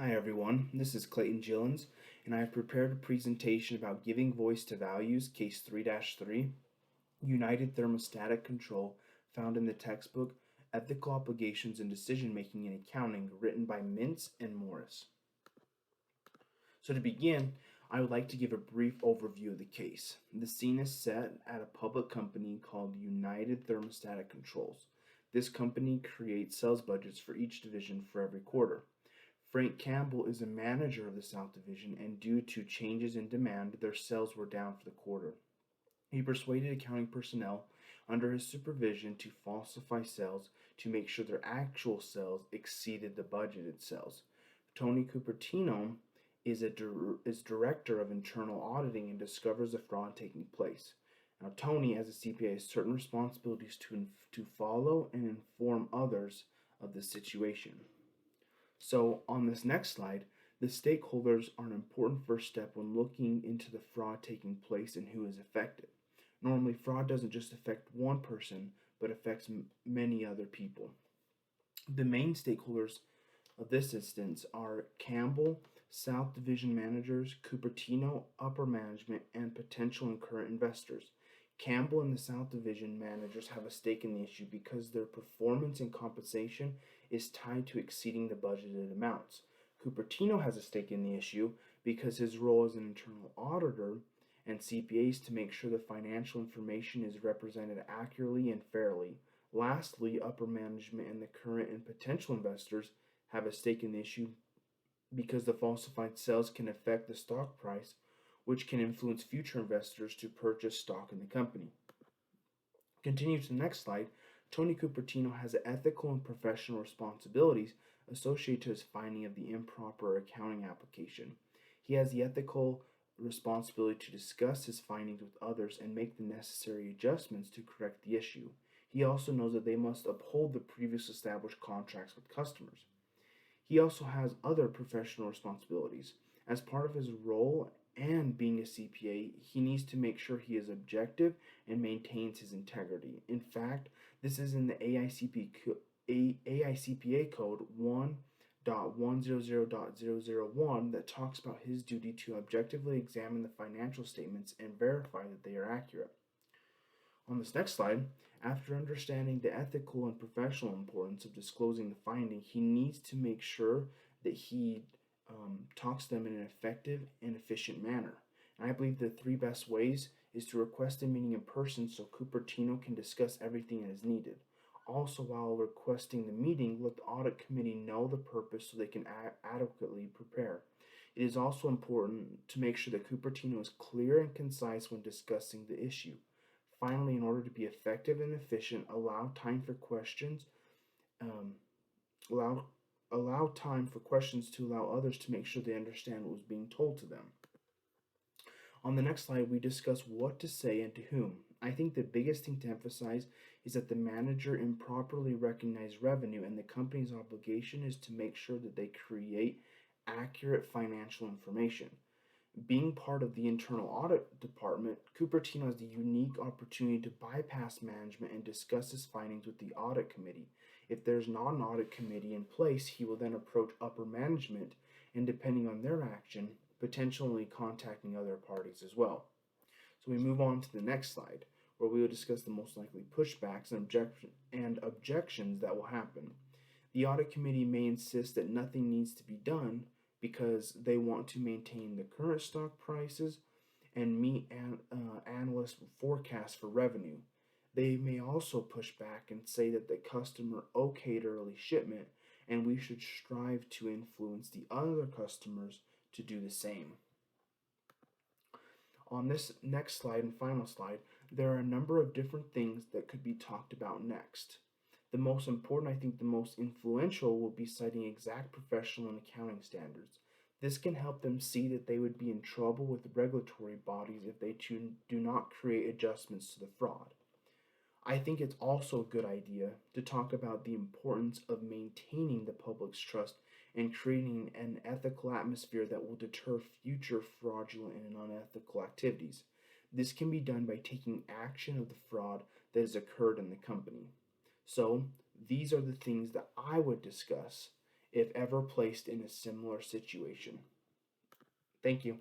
Hi everyone, this is Clayton Gillens, and I have prepared a presentation about giving voice to values, case 3-3, United Thermostatic Control, found in the textbook Ethical Obligations in Decision Making in Accounting, written by Mintz and Morris. So to begin, I would like to give a brief overview of the case. The scene is set at a public company called United Thermostatic Controls. This company creates sales budgets for each division for every quarter. Frank Campbell is a manager of the South Division, and due to changes in demand, their sales were down for the quarter. He persuaded accounting personnel under his supervision to falsify sales to make sure their actual sales exceeded the budgeted sales. Tony Cupertino is director of internal auditing and discovers the fraud taking place. Now, Tony, as a CPA, has certain responsibilities to follow and inform others of the situation. So on this next slide, the stakeholders are an important first step when looking into the fraud taking place and who is affected. Normally, fraud doesn't just affect one person, but affects many other people. The main stakeholders of this instance are Campbell, South Division managers, Cupertino, upper management, and potential and current investors. Campbell and the South Division managers have a stake in the issue because their performance and compensation is tied to exceeding the budgeted amounts. Cupertino has a stake in the issue because his role as an internal auditor and CPAs to make sure the financial information is represented accurately and fairly. Lastly, upper management and the current and potential investors have a stake in the issue because the falsified sales can affect the stock price, which can influence future investors to purchase stock in the company. Continue to the next slide. Tony Cupertino has ethical and professional responsibilities associated to his finding of the improper accounting application. He has the ethical responsibility to discuss his findings with others and make the necessary adjustments to correct the issue. He also knows that they must uphold the previous established contracts with customers. He also has other professional responsibilities. As part of his role and being a CPA, he needs to make sure he is objective and maintains his integrity. In fact, this is in the AICPA code 1.100.001 that talks about his duty to objectively examine the financial statements and verify that they are accurate. On this next slide, after understanding the ethical and professional importance of disclosing the finding, he needs to make sure that he talks to them in an effective and efficient manner. And I believe the three best ways is to request a meeting in person so Cupertino can discuss everything that is needed. Also, while requesting the meeting, let the audit committee know the purpose so they can adequately prepare. It is also important to make sure that Cupertino is clear and concise when discussing the issue. Finally, in order to be effective and efficient, allow time for questions. Allow time for questions to allow others to make sure they understand what was being told to them. On the next slide, we discuss what to say and to whom. I think the biggest thing to emphasize is that the manager improperly recognized revenue, and the company's obligation is to make sure that they create accurate financial information. Being part of the internal audit department, Cupertino has the unique opportunity to bypass management and discuss his findings with the audit committee. If there's not an audit committee in place, he will then approach upper management and, depending on their action, potentially contacting other parties as well. So we move on to the next slide, where we will discuss the most likely pushbacks and objections that will happen. The audit committee may insist that nothing needs to be done because they want to maintain the current stock prices and meet analyst forecasts for revenue. They may also push back and say that the customer okayed early shipment and we should strive to influence the other customers to do the same. On this next slide and final slide, there are a number of different things that could be talked about next. The most important, I think the most influential, will be citing exact professional and accounting standards. This can help them see that they would be in trouble with regulatory bodies if they do not create adjustments to the fraud. I think it's also a good idea to talk about the importance of maintaining the public's trust and creating an ethical atmosphere that will deter future fraudulent and unethical activities. This can be done by taking action of the fraud that has occurred in the company. So, these are the things that I would discuss if ever placed in a similar situation. Thank you.